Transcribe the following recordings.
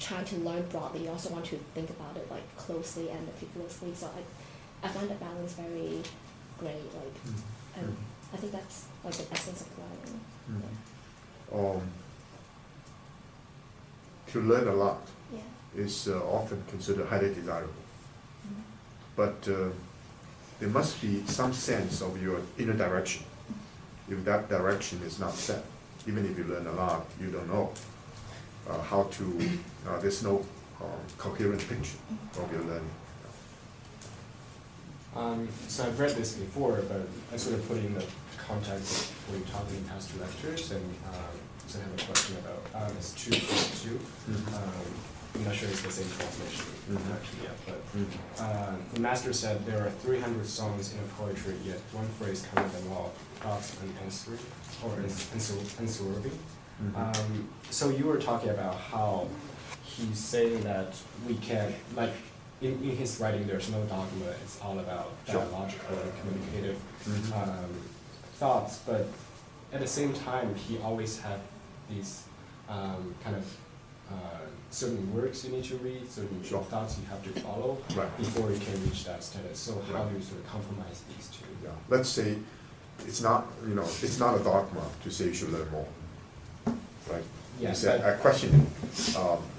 trying to learn broadly, you also want to think about it like closely and meticulously. So I find that balance very great. Like, and I think that's like the essence of learning. Yeah. To learn a lot Yeah. is often considered highly desirable. But there must be some sense of your inner direction. If that direction is not set, even if you learn a lot, you don't know how to, there's no coherent picture of your learning. So I've read this before, but I sort of put in the context of what you're talking in past two lectures, and so I have a question about it's 2.2. I'm not sure it's the same translation actually yet, but the master said there are 300 songs in a poetry, yet one phrase covered them all: thoughts unanswered or unswerving. So you were talking about how he's saying that we can, like, in his writing, there's no dogma. It's all about dialogical and communicative thoughts. But at the same time, he always had these kind of certain words you need to read, certain thoughts you have to follow before you can reach that status. So how do you sort of compromise these two? Yeah. Let's say it's not, it's not a dogma to say you should learn more, right? Yeah, I question,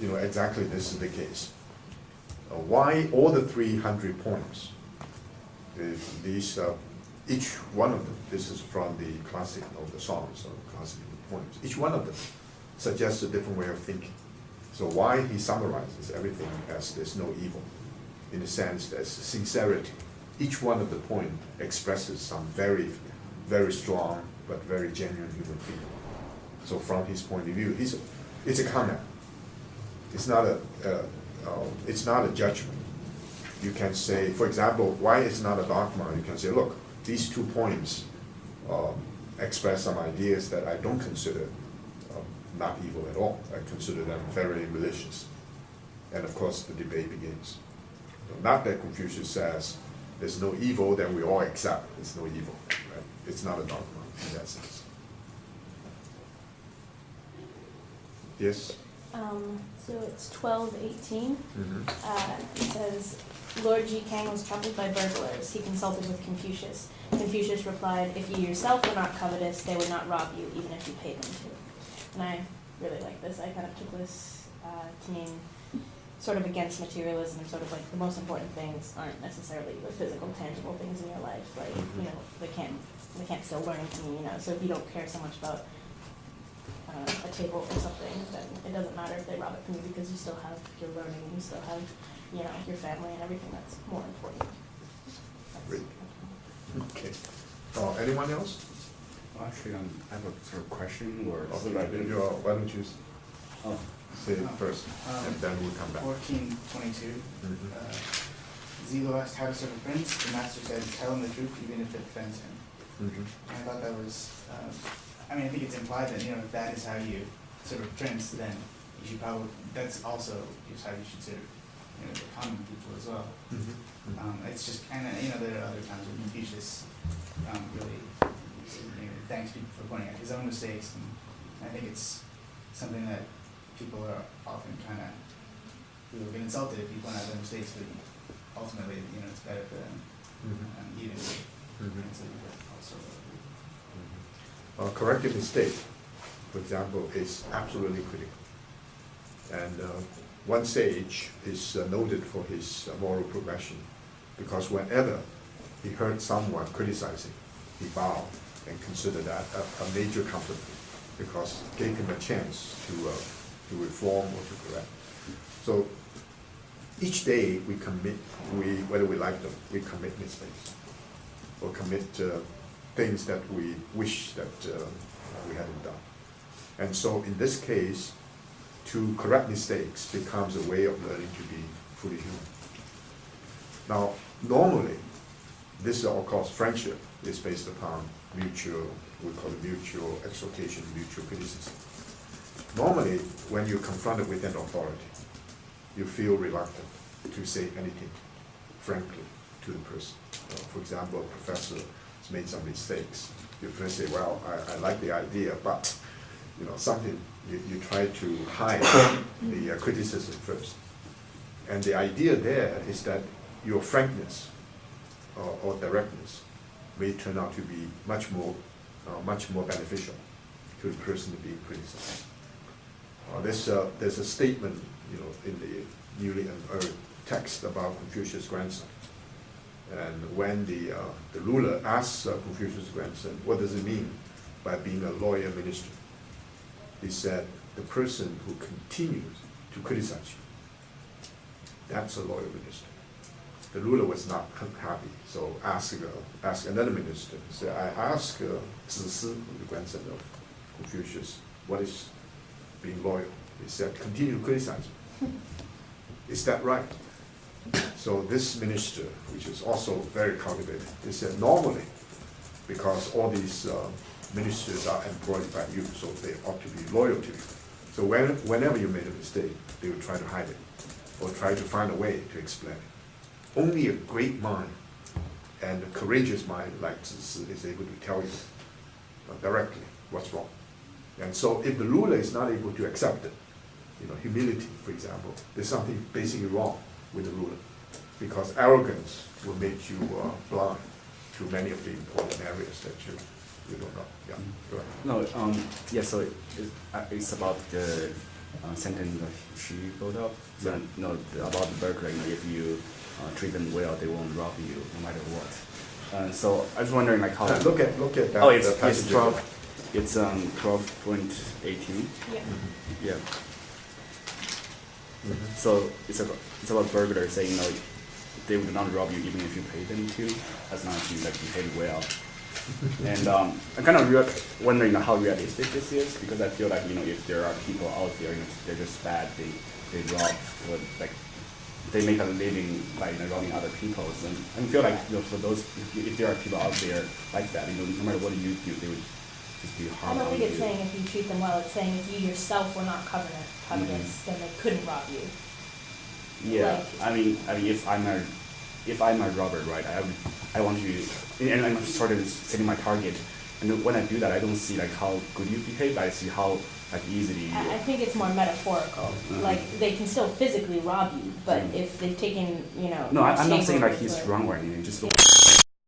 exactly this is the case. Why all the 300 poems? These, each one of them, this is from the classic of the songs or classic poems. Each one of them suggests a different way of thinking. So why he summarizes everything as there's no evil, in the sense there's sincerity. Each one of the poems expresses some very, very strong but very genuine human feeling. So from his point of view, it's a comment. It's not a judgment. You can say, for example, why it's not a dogma? You can say, look, these 2 poems express some ideas that I don't consider not evil at all. I consider them very malicious. And of course, the debate begins. Not that Confucius says, there's no evil, then we all accept there's no evil. Right? It's not a dogma in that sense. Yes? So it's 12:18. It says, Lord Ji Kang was troubled by burglars. He consulted with Confucius. Confucius replied, if you yourself were not covetous, they would not rob you, even if you paid them to. And I really like this. I kind of took this to mean sort of against materialism, sort of like the most important things aren't necessarily the physical, tangible things in your life. Like, they can't still learn from you, So if you don't care so much about a table or something, then it doesn't matter if they rob it from you, because you still have your learning, you still have, your family and everything that's more important. Great. Okay. Anyone else? Well, actually, I have a sort of question or. Why don't you say it first, and then we'll come back. 14:22. Zelo asked how to serve a prince. The master said, tell him the truth, even if it offends him. And I thought that was. I think it's implied that if that is how you serve a prince, then you should probably. That's also just how you should serve the common people as well. It's just there are other times when Confucius really thanks people for pointing out his own mistakes, and I think it's something that people are often people get insulted if you point out their mistakes, but ultimately it's better for them even also. Correcting mistake, for example, is absolutely critical. And one sage is noted for his moral progression, because whenever he heard someone criticizing, he bowed and considered that a major compliment, because it gave him a chance to reform or to correct. So each day we commit, whether we like them, we commit mistakes or commit things that we wish that we hadn't done. And so in this case, to correct mistakes becomes a way of learning to be fully human. Now, normally, this of course, friendship is based upon mutual, we call it mutual exhortation, mutual criticism. Normally, when you're confronted with an authority, you feel reluctant to say anything frankly to the person. For example, a professor made some mistakes. You first say, well, I like the idea, but something You try to hide the criticism first. And the idea there is that your frankness or directness may turn out to be much more beneficial to the person being criticized. There's a statement, in the newly unearthed text about Confucius' grandson. And when the ruler asks Confucius' grandson, what does it mean by being a loyal minister? He said, the person who continues to criticize you, that's a loyal minister. The ruler was not happy, so asked another minister. He said, I asked Zi, the grandson of Confucius, what is being loyal? He said, continue to criticize me. Is that right? So this minister, which is also very cultivated, he said, normally, because all these ministers are employed by you, so they ought to be loyal to you. So whenever you made a mistake, they would try to hide it, or try to find a way to explain it. Only a great mind and a courageous mind like Zi is able to tell you directly what's wrong. And so if the ruler is not able to accept it, humility, for example, there's something basically wrong with the ruler, because arrogance will make you blind to many of the important areas that you don't know. Yeah, go ahead. No, yeah, so it's about the sentence that she brought up. So, about the burglar, if you treat them well, they won't rob you no matter what. So I was wondering, like, how. Look at that. Oh, it's passage. 12. It's 12.18. Yeah. Yeah. So it's about burglars saying, they would not rob you even if you pay them to, as long as you behave well. And I'm kind of wondering how realistic this is, because I feel like if there are people out there, they're just bad, they rob, or they make a living by robbing other people. And I feel like for those, if there are people out there like that, no matter what you do, they would just do I harm don't on think you. it's saying if you treat them well, it's saying if you yourself were not covetous, then they couldn't rob you. Yeah, I mean, if I'm a robber, right? I want to, and I'm sort of setting my target. And when I do that, I don't see how good you behave. I see how easily. I think it's more metaphorical. Like they can still physically rob you, but if they've taken, No, I'm not saying shape he's over wrong or anything. Just